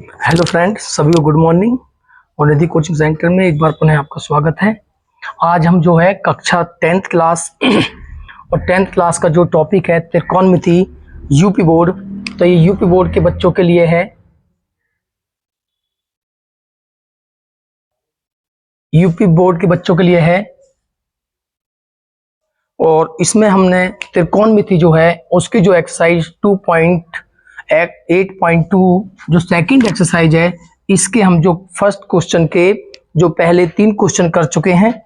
Hello friends, सभी को good morning. और निधि कोचिंग सेंटर में एक बार पुनः आपका स्वागत है। आज हम जो है कक्षा 10th क्लास और 10th क्लास का जो टॉपिक है त्रिकोणमिति यूपी बोर्ड, तो ये यूपी बोर्ड के बच्चों के लिए है। यूपी बोर्ड के बच्चों के लिए है और इसमें हमने त्रिकोणमिति जो है उसकी जो एक्सरसाइज 2.8.2 जो सेकंड एक्सरसाइज है, इसके हम जो फर्स्ट क्वेश्चन के जो पहले 3 क्वेश्चन कर चुके हैं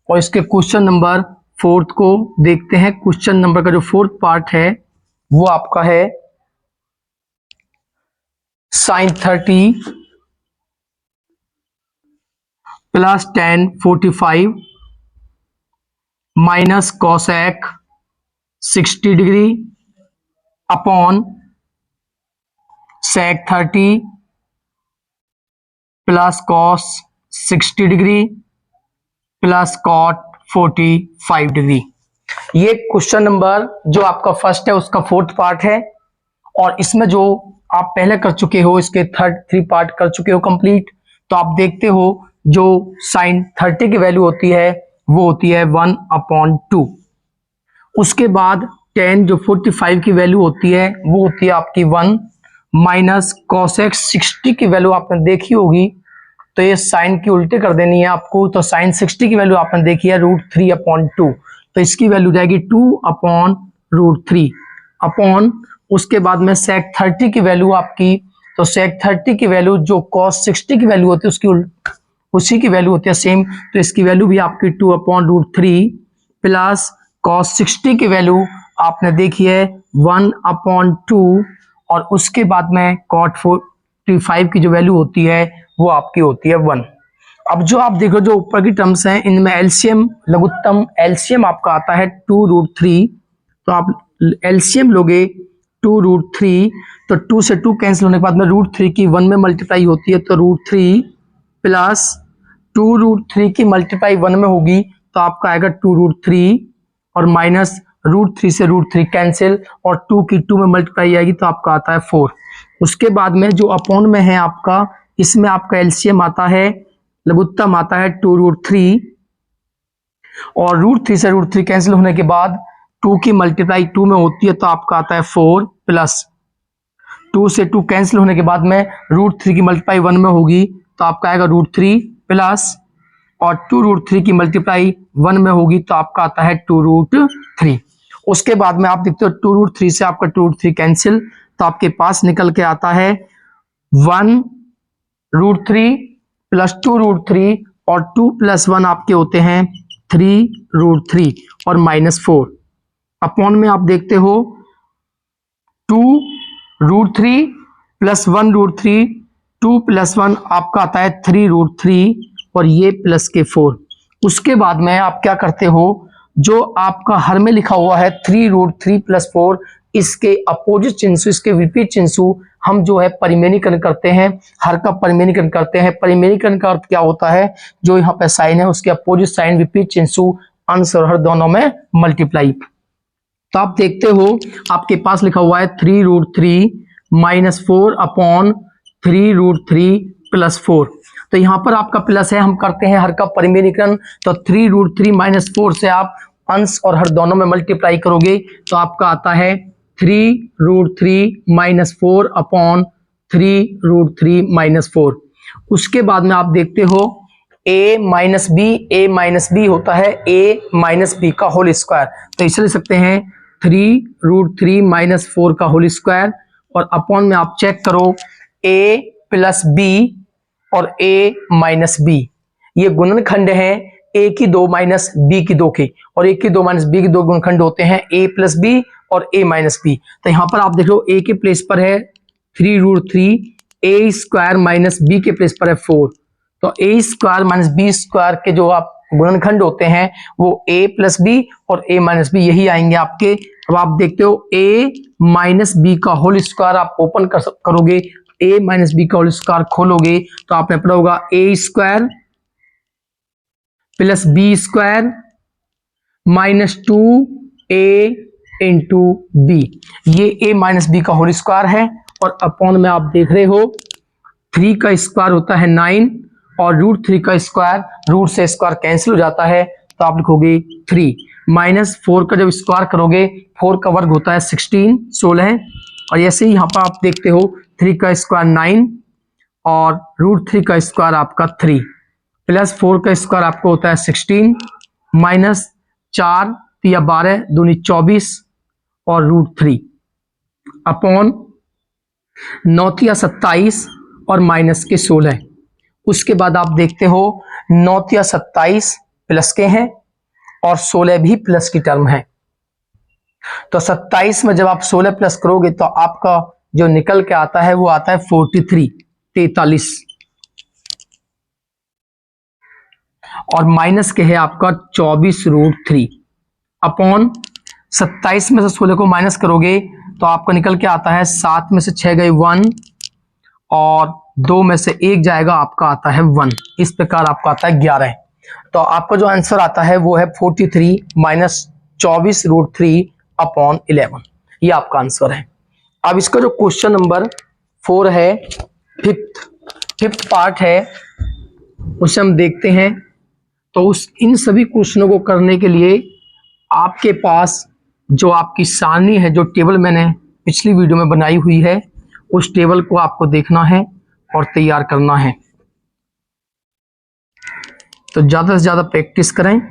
और इसके क्वेश्चन नंबर 4 को देखते हैं। क्वेश्चन नंबर का जो 4th पार्ट है वो आपका है sin 30 plus tan 45 minus cosec 60 degree upon sec 30 plus cos 60 degree plus cot 45 degree. ये क्वेश्चन नंबर जो आपका फर्स्ट है उसका 4th पार्ट है और इसमें जो आप पहले कर चुके हो इसके 3 पार्ट कर चुके हो कंप्लीट। तो आप देखते हो जो sin 30 की वैल्यू होती है वो होती है 1/2। उसके बाद tan जो 45 की वैल्यू होती है वो होती है आपकी 1 माइनस cosec 60 की वैल्यू आपने देखी होगी, तो ये साइन की उल्टे कर देनी है आपको। तो साइन 60 की वैल्यू आपने देखी है √3/2, तो इसकी वैल्यू जाएगी 2/√3 अपॉन उसके बाद में sec 30 की वैल्यू आपकी, तो sec 30 की वैल्यू जो cos 60 की वैल्यू होती है उसकी उसी की वैल्यू होती है सेम, तो इसकी वैल्यू भी आपकी 2/√3 प्लस cos 60 की वैल्यू आपने देखी है 1/2 और उसके बाद में cot 45 की जो वैल्यू होती है वो आपकी होती है 1। अब जो आप देखो जो ऊपर की टर्म्स हैं इनमें एलसीएम लघुत्तम एलसीएम आपका आता है 2√3, तो आप एलसीएम लोगे 2√3, तो 2 से 2 कैंसिल होने के बाद में √3 की 1 में मल्टीप्लाई होती है, तो √3 प्लस 2√3 की मल्टीप्लाई 1 में होगी तो आपका आएगा 2√3 और माइनस √3 से √3 कैंसिल और 2 की 2 में मल्टीप्लाई आएगी तो आपका आता है 4। उसके बाद में जो अपॉन में है आपका, इसमें आपका एलसीएम आता है लघुत्तम आता है 2√3 और √3 से √3 कैंसिल होने के बाद 2 की मल्टीप्लाई 2 में होती है तो आपका आता है 4 प्लस 2 से 2 कैंसिल होने के बाद में √3 की मल्टीप्लाई 1 में होगी तो आपका आएगा √3 प्लस और 2√3 की मल्टीप्लाई 1 में होगी तो आपका आता है 2√3। उसके बाद में आप देखते हो 2√3 से आपका 2√3 कैंसिल तो आपके पास निकल के आता है 1√3 प्लस 2√3 और 2 + 1 आपके होते हैं 3√3 और -4 अपॉन में आप देखते हो 2√3 प्लस 1√3 2 + 1 आपका आता है 3√3 और ये प्लस के 4। उसके बाद में आप क्या करते हो, जो आपका हर में लिखा हुआ है 3√3 + 4 इसके अपोजिट चिन्ह इसके विपरीत चिन्ह हम जो है परिमेयनीकरण करते हैं, हर का परिमेयनीकरण करते हैं। परिमेयनीकरण का अर्थ क्या होता है, जो यहाँ पे साइन है उसके अपोजिट साइन विपरीत चिन्ह अंश और हर दोनों में मल्टीप्लाई। तो आप देखते हो आपके पास लिखा हुआ है 3√3 -4 अपॉन 3√3 + 4, तो यहां पर आपका प्लस है, हम करते हैं हर का परिमेयनीकरण, तो 3√3 - 4 से आप अंश और हर दोनों में मल्टीप्लाई करोगे तो आपका आता है 3√3 - 4 अपॉन 3√3 - 4। उसके बाद में आप देखते हो a - b होता है a - b का होल स्क्वायर, तो इसे लिख सकते हैं 3√3 - 4 का होल स्क्वायर और अपॉन में आप चेक करो a + b और a - b ये गुणनखंड है a की 2 माइनस b की 2 के, और a की 2 माइनस b की 2 गुणनखंड होते हैं a + b और a - b। तो यहां पर आप देख लो a के प्लेस पर है 3√3, a² - b के प्लेस पर है 4, तो a² - b² के जो आप गुणनखंड होते हैं वो a + b और a - b यही आएंगे आपके। अब आप देखते हो a - b का होल स्क्वायर आप ओपन करोगे, a - b का होल स्क्वायर खोलोगे तो आपने पढ़ा होगा a² + b² -2a × b, ये a - b का होल स्क्वायर है और अपॉन में आप देख रहे हो 3 का स्क्वायर होता है 9 और √3 का स्क्वायर, रूट से स्क्वायर कैंसिल हो जाता है तो आप लिखोगे 3 माइनस 4 का जब स्क्वायर करोगे 4 का वर्ग होता है 16 और ऐसे ही यहाँ पर आप देखते हो 3 का स्क्वायर 9 और √3 का स्क्वायर आपका 3 प्लस 4 का स्क्वायर आपको होता है 16 माइनस 4 या 12 दूनी 24 और √3 अपॉन 9 या 27 और माइनस के 16। उसके बाद आप देखते हो 9 या 27 प्लस के हैं और 16 भी प्लस की टर्म है। तो 27 में जब आप 16 प्लस करोगे तो आपका जो निकल के आता है वो आता है 43 और माइनस के है आपका 24 √3 अपॉन 27 में से 16 को माइनस करोगे तो आपका निकल के आता है 7 में से 6 गए 1 और 2 में से 1 जाएगा, आपका आता है 1। इस प्रकार आपका आता है 11। तो आपका जो आंसर आता है वो है 43 माइनस 24 √3 अपॉन 11। ये आपका आंसर है। अब इसका जो क्वेश्चन नंबर 4 है, फिफ्थ पार्ट है, उसे हम देखते हैं। तो इन सभी क्वेश्चनों को करने के लिए आपके पास जो आपकी सारणी है, जो टेबल मैंने पिछली वीडियो में बनाई हुई है, उस टेबल को आपको देखना है और तैयार करना है। तो ज़्यादा से ज़्यादा प्रैक्टिस करें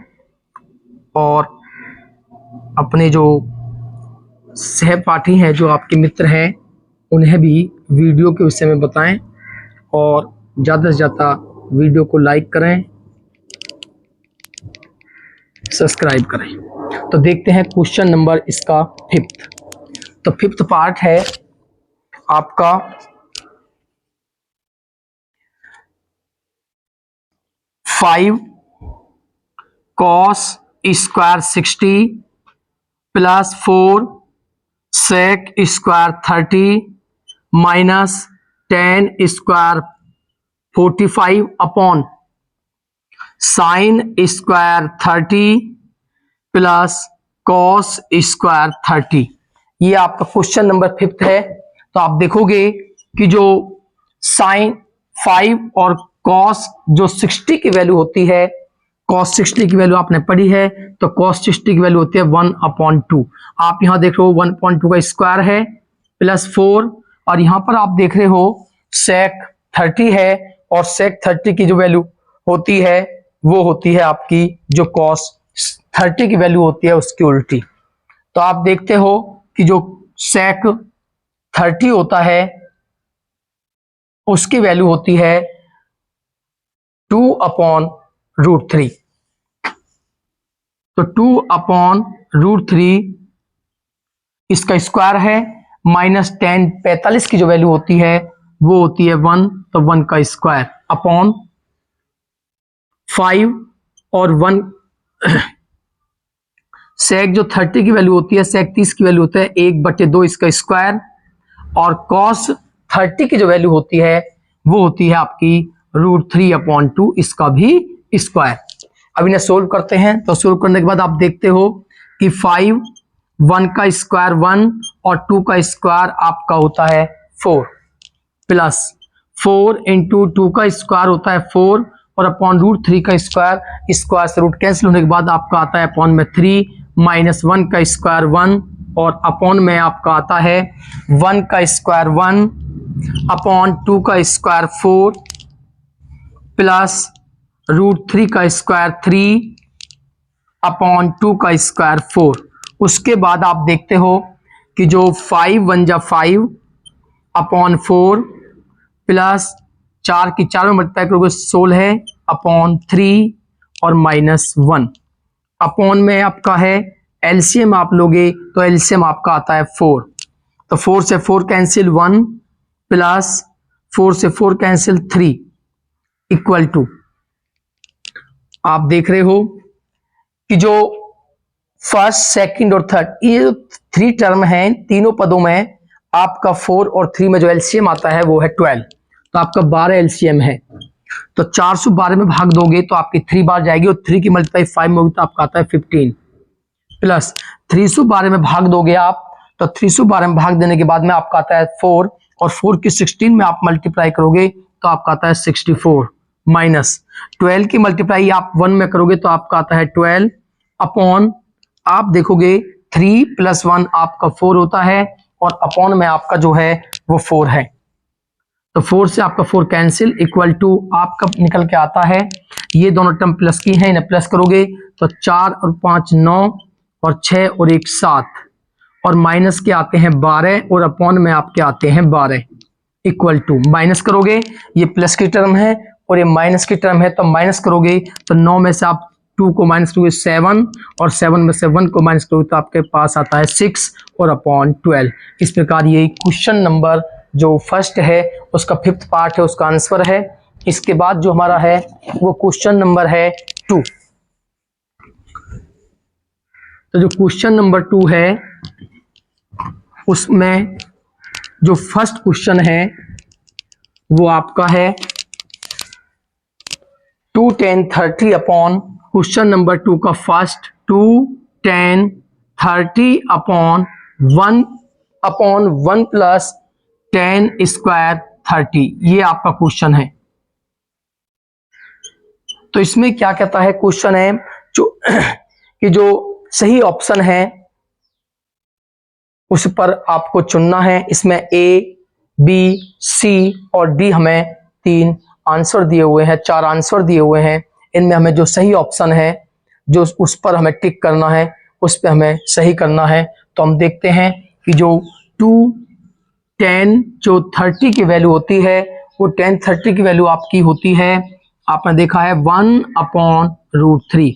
और अपने जो सहपाठी हैं, जो आपके मित्र हैं, उन्हें भी वीडियो के विषय में बताएं और ज़्यादा से ज़्यादा वीडियो को लाइक करें, सब्सक्राइब करें। तो देखते हैं क्वेश्चन नंबर इसका 5th। तो 5th पार्ट है आपका 5 cos square 60 plus 4 sec square 30 minus 10 square 45 upon sine square 30 plus cos square 30। ये आपका क्वेश्चन नंबर 5th है। तो आप देखोगे कि जो साइन 5 और कॉस जो 60 की वैल्यू होती है, कॉस 60 की वैल्यू आपने पढ़ी है, तो कॉस 60 की वैल्यू होती है 1/2। आप यहां देख रहे हो 1/2 का स्क्वायर है प्लस 4 और यहां पर आप देख रहे हो सेक 30 है और सेक 30 की जो वैल्यू होती है वो होती है आपकी जो कॉस 30 की वैल्यू होती है उसकी उल्टी। तो आप देखते हो कि जो सेक 30 होता है उसकी वैल्यू होती है 2/√3। तो 2/√3 इसका स्क्वायर है माइनस 10 45 की जो वैल्यू होती है वो होती है 1, तो 1 का स्क्वायर अपॉन 5 और 1 सेक जो 30 की वैल्यू होती है, सेक 30 की वैल्यू होता है 1/2 इसका स्क्वायर और कॉस 30 की जो वैल्यू होती है वो होती है आपकी √3/2 इसका भी स्क्वायर। अब इन्हें सोल्व करते हैं। तो सोल्व करने के बाद आप देखते हो कि 5, 1 का स्क्वायर 1 और 2 का स्क्वायर आपका होता है 4 प्लस 4 इंटू 2 का स्क्वायर होता है 4 और अपॉन √3 का स्क्वायर से रूट कैंसिल होने के बाद आपका आता है अपॉन में 3 माइनस 1 का स्क्वायर 1 और अपॉन में आपका आता है 1 का स्क्वायर 1 अपॉन 2 का स्क्वायर 4 प्लस √3 का स्क्वायर 3 अपॉन 2 का स्क्वायर 4। उसके बाद आप देखते हो कि जो 5 1 जा 5 अपॉन 4 प्लस 4 की 4 में मल्टीप्लाई करोगे 16 है अपॉन 3 और माइनस 1 अपॉन में आपका है एलसीएम आप लोगे तो एलसीएम आपका आता है 4। तो 4 से 4 कैंसिल 1 प्लस 4 से 4 कैंसिल 3 इक्वल टू आप देख रहे हो कि जो फर्स्ट सेकंड और थर्ड ये 3 टर्म हैं, तीनों पदों में आपका 4 और 3 में जो एलसीएम आता है वो है 12। तो आपका 12 एलसीएम है। तो 412 में भाग दोगे तो आपकी 3 बार जाएगी और 3 की मल्टीप्लाई 5 में होगी तो आपका आता है 15 प्लस 312 में भाग दोगे आप तो 312 में भाग देने के बाद में आपका आता है 4 और 4 की 16 में आप मल्टीप्लाई करोगे तो आपका आता है 64 माइनस 12 की मल्टीप्लाई आप 1 में करोगे तो आपका आता है 12 अपॉन आप देखोगे 3 + 1 आपका 4 होता है और अपॉन में आपका जो है वो 4 है, तो 4 से आपका 4 कैंसिल इक्वल टू आपका निकल के आता है, ये दोनों टर्म प्लस की हैं, इन्हें प्लस करोगे तो 4 और 5 9 और 6 और 1 7 और माइनस के आते हैं 12 और अपॉन में आपके आते हैं 12 इक्वल टू माइनस करोगे, ये प्लस की टर्म है और ये माइनस की टर्म है, तो माइनस करोगे तो 9 में से आप 2 को माइनस करोगे 7 और 7 में से 1 को माइनस करोगे तो आपके पास आता है 6 और अपॉन 12। इस प्रकार ये क्वेश्चन नंबर जो फर्स्ट है उसका 5th पार्ट है, उसका आंसर है। इसके बाद जो हमारा है वो क्वेश्चन नंबर है 2। तो जो क्वेश्चन नंबर 2 है उसमें जो फर्स्ट क्वेश्चन है वो आपका है 2 10 30 अपॉन क्वेश्चन नंबर 2 का फर्स्ट 2 10 30 अपॉन 1 प्लस 10 स्क्वायर 30, ये आपका क्वेश्चन है। तो इसमें क्या कहता है क्वेश्चन है जो कि जो सही ऑप्शन है उस पर आपको चुनना है। इसमें ए बी सी और डी हमें 3 आंसर दिए हुए हैं, 4 आंसर दिए हुए हैं। इनमें हमें जो सही ऑप्शन है जो उस पर हमें टिक करना है, उस पर हमें सही करना है। तो हम देखते हैं कि जो 2 10 जो 30 की वैल्यू होती है वो 10 30 की वैल्यू आपकी होती है, आपने देखा है 1/√3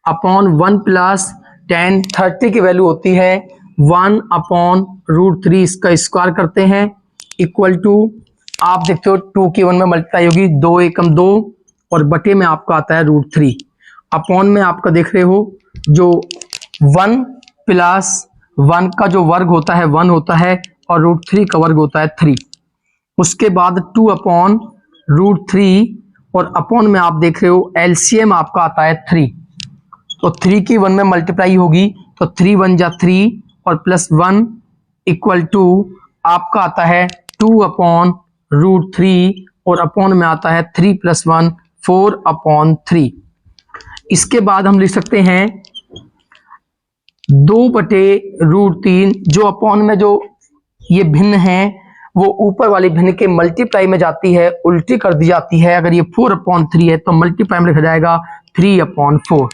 अपॉन 1 प्लस 10 30 की वैल्यू होती है 1/√3, इसका स्क्वायर करते हैं इक्वल टू आप देखते हो 2 की 1 में मल्टीप्लाई होगी 2 एकम 2 और बटे में आपका आता है √3 अपॉन में आपका देख रहे हो जो 1 प्लस 1 का जो वर्ग होता है 1 होता है और √3 का वर्ग होता है 3। उसके बाद 2/√3 और अपॉन में आप देख रहे हो एलसीएम आपका आता है 3, तो 3 की 1 में मल्टीप्लाई होगी तो 3 1 जा 3 और प्लस 1 इक्वल टू आपका आता है 2/√3 और अपॉन में आता है 3 + 1 4/3। इसके बाद हम लिख सकते हैं 2/√3 जो अपॉन में जो ये भिन्न है वो ऊपर वाली भिन्न के मल्टीप्लाई में जाती है, उल्टी कर दी जाती है। अगर ये 4/3 है तो मल्टीप्लाई में लिखा जाएगा 3/4।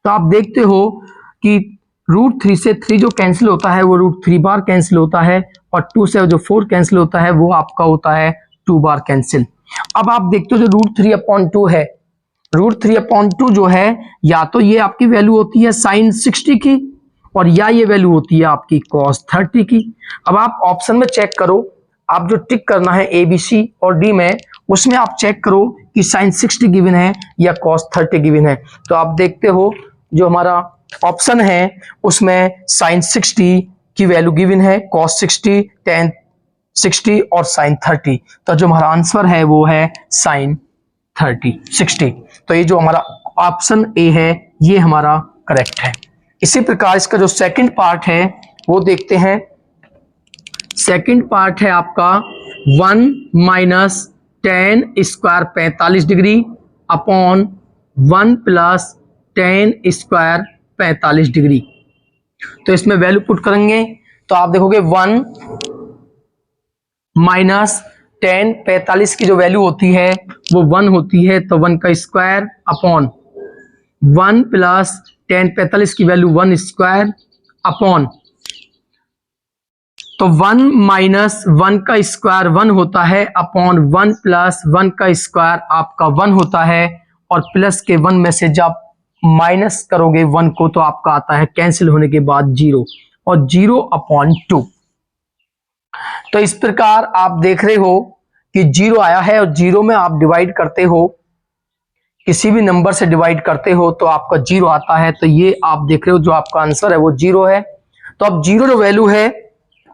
तो आप देखते हो कि √3 से 3 जो कैंसिल होता है वो √3 बार कैंसिल होता है और 2 से जो 4 कैंसिल होता है वो आपका होता है 2 बार कैंसिल। अब आप देखते हो जो √3/2 है, √3/2 जो है या तो ये आपकी वैल्यू होती है sin 60 की और या ये वैल्यू होती है आपकी cos 30 की। अब आप ऑप्शन में चेक करो, आप जो टिक करना है ए बी सी और डी में उसमें आप चेक करो कि sin 60 गिवन है या cos 30 गिवन है। तो आप देखते हो जो हमारा ऑप्शन है उसमें sin 60 की वैल्यू गिवन है, cos 60 tan 60 और sin 30। तो जो हमारा आंसर है वो है sin 60। तो ये जो हमारा ऑप्शन ए है ये हमारा करेक्ट है। इसी प्रकार इसका जो सेकंड पार्ट है वो देखते हैं। सेकंड पार्ट है आपका 1 - 10 square 45 degree upon 1 + 10 square 45 degree. तो इसमें वैल्यू पुट करेंगे तो आप देखोगे 1 - 10 45 की जो वैल्यू होती है वो 1 होती है, तो 1 का स्क्वायर अपॉन 1 + 10 45 की वैल्यू 1 स्क्वायर अपॉन तो 1 - 1 का स्क्वायर 1 होता है अपॉन 1 + 1 का स्क्वायर आपका 1 होता है और प्लस के 1 में से जब माइनस करोगे 1 को तो आपका आता है कैंसिल होने के बाद 0 और 0/2। तो इस प्रकार आप देख रहे हो कि 0 आया है और 0 में आप डिवाइड करते हो, किसी भी नंबर से डिवाइड करते हो तो आपका 0 आता है। तो ये आप देख रहे हो जो आपका आंसर है वो 0 है। तो अब 0 जो वैल्यू है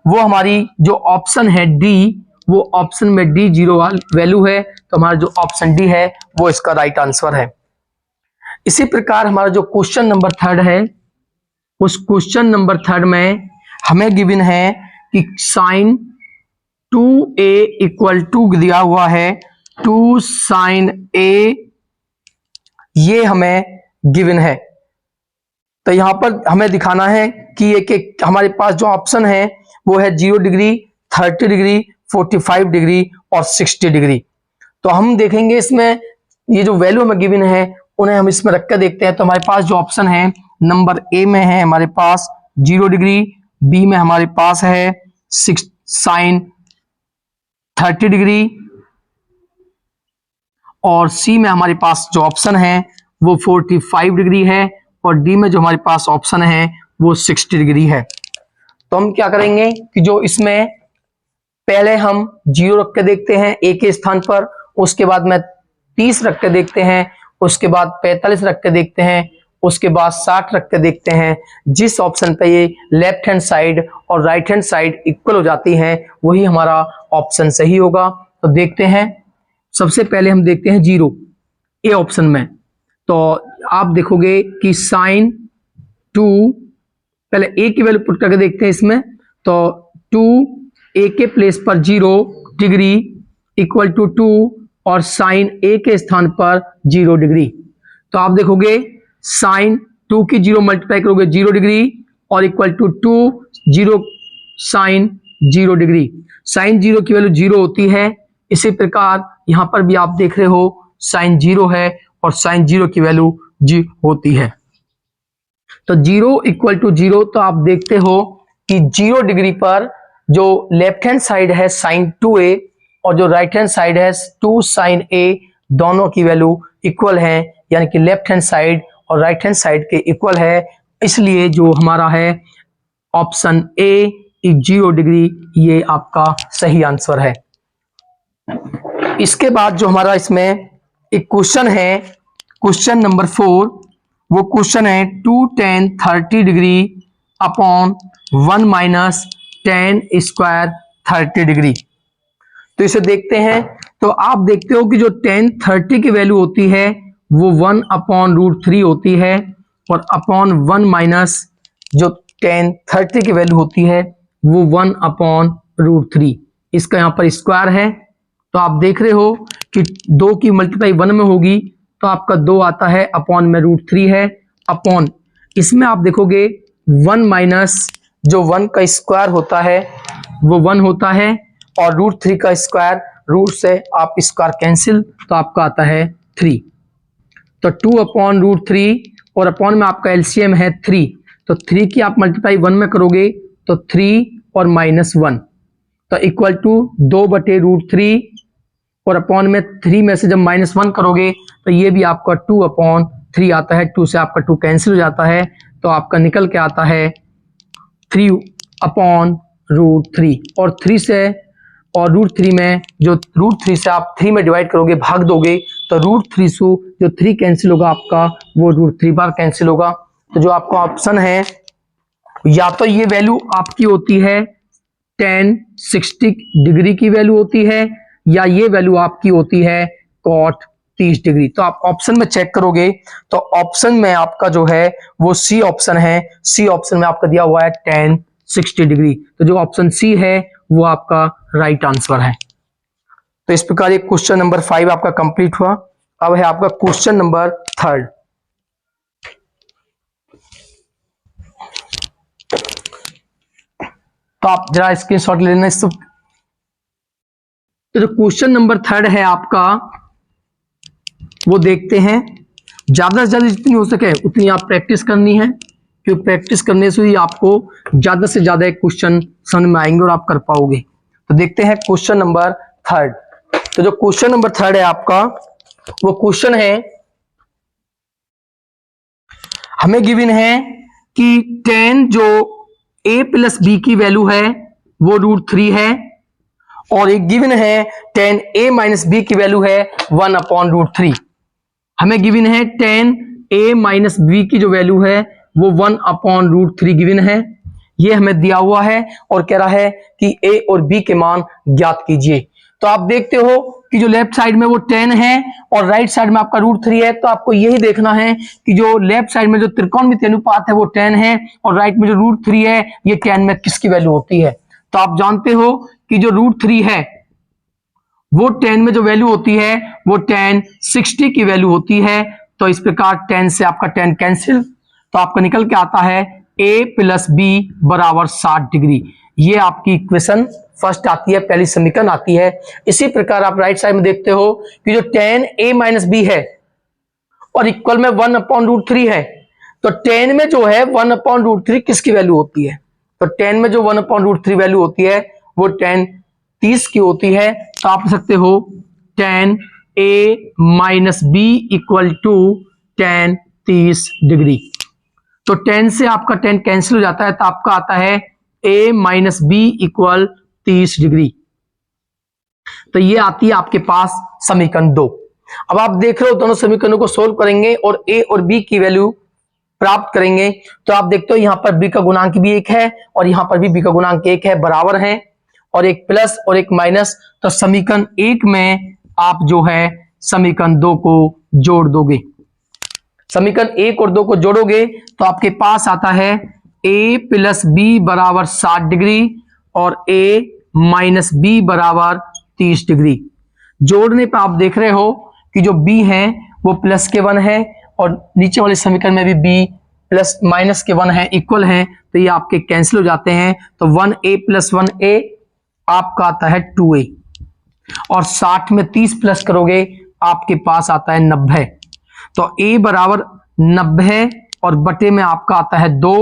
वो हमारी जो ऑप्शन है डी, वो ऑप्शन में डी 0 वैल्यू है, तो हमारा जो ऑप्शन डी है वो इसका राइट आंसर है। इसी प्रकार हमारा जो क्वेश्चन नंबर 3 है उस क्वेश्चन नंबर 3 में हमें गिवन है कि sin 2a = दिया हुआ है 2 साइन ए, ये हमें गिवन है। तो यहां पर हमें दिखाना है कि एक हमारे पास जो ऑप्शन है वो है 0 डिग्री, 30 डिग्री, 45 डिग्री और 60 डिग्री। तो हम देखेंगे इसमें ये जो वैल्यू हमें गिवन है उन्हें हम इसमें रख कर देखते हैं। तो हमारे पास जो ऑप्शन है नंबर ए में है हमारे पास 0 डिग्री, बी में हमारे पास है 6 साइन 30 डिग्री और सी में हमारे पास जो ऑप्शन है वो 45 डिग्री है और डी में जो हमारे पास ऑप्शन है वो 60 डिग्री है। तो हम क्या करेंगे कि जो इसमें पहले हम 0 रख के देखते हैं ए के स्थान पर, उसके बाद में 30 रख के देखते हैं, उसके बाद 45 रख के देखते हैं, उसके बाद 60 रख के देखते हैं। जिस ऑप्शन पे ये लेफ्ट हैंड साइड और राइट हैंड साइड इक्वल हो जाती हैं वही हमारा ऑप्शन सही होगा। तो देखते हैं, सबसे पहले हम देखते हैं 0 ए ऑप्शन में। तो आप देखोगे कि साइन 2, पहले ए की वैल्यू पुट करके देखते हैं इसमें। तो 2 ए के प्लेस पर 0 डिग्री इक्वल टू 2 और साइन ए के स्थान पर 0 डिग्री। तो आप देखोगे साइन 2 की 0 मल्टीप्लाई करोगे 0 डिग्री और equal to 2 0 sine 0 degree. Sine 0 की वैल्यू 0 होती है। इसी प्रकार यहां पर भी आप देख रहे हो साइन 0 है और साइन 0 की वैल्यू जी होती है। तो 0 इक्वल टू 0, तो आप देखते हो कि 0 डिग्री पर जो लेफ्ट हैंड साइड है साइन 2a और जो राइट हैंड साइड है 2 साइन a, दोनों की वैल्यू इक्वल है, यानी कि लेफ्ट हैंड साइड और राइट हैंड साइड के इक्वल है। इसलिए जो हमारा है ऑप्शन ए 0 डिग्री ये आपका सही आंसर है। इसके बाद जो हमारा इसमें एक क्वेश्चन है, क्वेश्चन नंबर 4, वो क्वेश्चन है 2 tan 30 degree upon 1 minus tan square 30 degree. तो इसे देखते हैं। तो आप देखते हो कि जो tan 30 की वैल्यू होती है वो 1 अपॉन √3 होती है और अपॉन 1 माइनस जो tan 30 की वैल्यू होती है वो 1 अपॉन √3, इसका यहाँ पर स्क्वायर है। तो आप देख रहे हो कि 2 की मल्टीप्लाई 1 में होगी तो आपका 2 आता है, अपॉन में √3 है, अपॉन इसमें आप देखोगे 1 माइनस जो 1 का स्क्वायर होता है वो 1 होता है और √3 का स्क्वायर, रूट से आप स्क्वायर कैंसिल, तो आपका आता है 3। तो 2 अपॉन √3 और अपॉन में आपका एलसीएम है 3, तो 3 की आप मल्टीप्लाई 1 में करोगे तो 3 और -1, तो इक्वल टू 2/√3 और अपॉन में 3 में से जब -1 करोगे तो ये भी आपका 2/3 आता है। 2 से आपका 2 कैंसिल हो जाता है, तो आपका निकल के आता है 3/√3 और 3 से और √3 में जो √3 से आप 3 में डिवाइड करोगे, भाग दोगे, तो √3 से जो 3 कैंसिल होगा आपका वो √3 बार कैंसिल होगा। तो जो आपका ऑप्शन है या तो ये वैल्यू आपकी होती है tan 60 डिग्री की वैल्यू होती है या ये वैल्यू आपकी होती है cot 30 डिग्री। तो आप ऑप्शन में चेक करोगे तो ऑप्शन में आपका जो है वो सी ऑप्शन है। सी ऑप्शन में आपका दिया हुआ है tan 60 डिग्री, तो जो ऑप्शन सी है वो आपका राइट आंसर है। तो इस प्रकार ये क्वेश्चन नंबर 5 आपका कंप्लीट हुआ। अब है आपका क्वेश्चन नंबर 3। तो आप जरा स्क्रीनशॉट ले लेना इस सब। तो जो क्वेश्चन नंबर 3 है आपका वो देखते हैं। ज्यादा से ज्यादा जितनी हो सके उतनी आप प्रैक्टिस करनी है, क्योंकि प्रैक्टिस करने से ही आपको ज्यादा से ज्यादा क्वेश्चन समझ में आएंगे और आप कर पाओगे। तो देखते हैं क्वेश्चन नंबर 3। तो जो क्वेश्चन नंबर 3 है आपका वो क्वेश्चन है, हमें गिवन है कि tan जो a प्लस b की वैल्यू है वो √3 है और एक गिवन है tan a माइनस b की वैल्यू है 1/√3। हमें गिवन है tan a माइनस b की जो वैल्यू है वो 1/√3 गिवन है, ये हमें दिया हुआ है और कह रहा है कि a और b के मान ज्ञात कीजिए। तो आप देखते हो कि जो लेफ्ट साइड में वो tan है और राइट साइड में आपका √3 है, तो आपको यही देखना है कि जो लेफ्ट साइड में जो त्रिकोणमितीय अनुपात है वो tan है और राइट में जो √3 है ये tan में किसकी वैल्यू होती है। तो आप जानते हो कि जो √3 है वो 10 में जो वैल्यू होती है वो 10 60 की वैल्यू होती है। तो इस प्रकार 10 से आपका 10 कैंसिल, तो आपका निकल के आता है a प्लस बी बराबर 60 डिग्री। ये आपकी इक्वेशन फर्स्ट आती है, पहली समीकरण आती है। इसी प्रकार आप राइट साइड में देखते हो कि जो 10 a माइनस बी है और इक्वल में 1/√3 है, तो 10 में जो है 1/√3 किसकी वैल्यू होती है? तो 10 में जो 1/√3 वैल्यू होती है वो 10 30 की होती है। तो आप लिख सकते हो 10 a minus B equal to 10 30 degree. तो 10 से आपका 10 कैंसिल हो जाता है, तो आपका आता है a minus B equal 30 degree. तो ये आती है आपके पास समीकरण 2। अब आप देख रहे हो दोनों समीकरणों को सोल्व करेंगे और a और b की वैल्यू प्राप्त करेंगे। तो आप देखते हो यहां पर b का गुणांक भी 1 है और यहां पर भी b का गुणांक 1 है, बराबर है, और एक प्लस और एक माइनस। तो समीकरण 1 में आप जो है समीकरण 2 को जोड़ दोगे। समीकरण 1 और 2 को जोड़ोगे तो आपके पास आता है a प्लस बी बराबर 60 डिग्री और a माइनस बी बराबर 30 डिग्री। जोड़ने पर आप देख रहे हो कि जो b है वो प्लस के 1 है और नीचे वाले समीकरण में भी b प्लस माइनस के 1 है, इक्वल है, तो ये आपके कैंसिल हो जाते हैं। तो 1a प्लस 1a आपका आता है 2a और 60 में 30 प्लस करोगे आपके पास आता है 90। तो a बराबर 90 और बटे में आपका आता है 2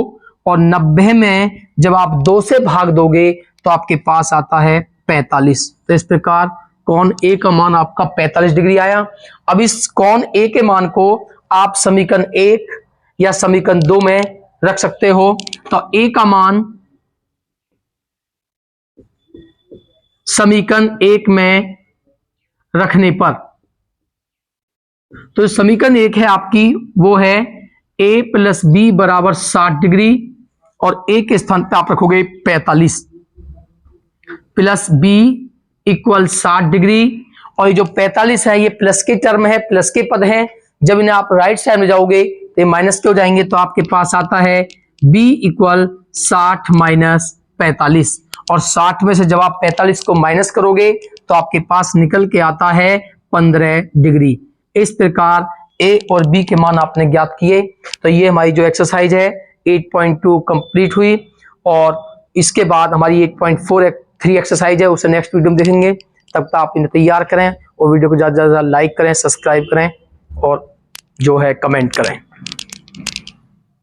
और 90 में जब आप 2 से भाग दोगे तो आपके पास आता है 45। तो इस प्रकार कोण a का मान आपका 45 डिग्री आया। अब इस कोण a के मान को आप समीकरण 1 या समीकरण 2 में रख सकते हो। तो a का मान समीकरण 1 में रखने पर, तो समीकरण 1 है आपकी वो है a प्लस बी बराबर 60 डिग्री और a के स्थान पे आप रखोगे 45 प्लस b इक्वल 60 डिग्री। और ये जो 45 है ये प्लस के टर्म है, प्लस के पद हैं। जब इन्हें आप राइट साइड में जाओगे तो ये माइनस के हो जाएंगे। तो आपके पास आता है b इक्वल 60 माइनस 45 और 60 में से जब आप 45 को माइनस करोगे तो आपके पास निकल के आता है 15 डिग्री। इस प्रकार a और b के मान आपने ज्ञात किए। तो ये हमारी जो एक्सरसाइज है 8.2 कंप्लीट हुई और इसके बाद हमारी 8.43 एक्सरसाइज है, उसे नेक्स्ट वीडियो में देखेंगे। तब तक आप इन्हें तैयार करें और वीडियो को ज़्यादा से ज़्यादा लाइक करें, सब्सक्राइब करें और जो है कमेंट करें।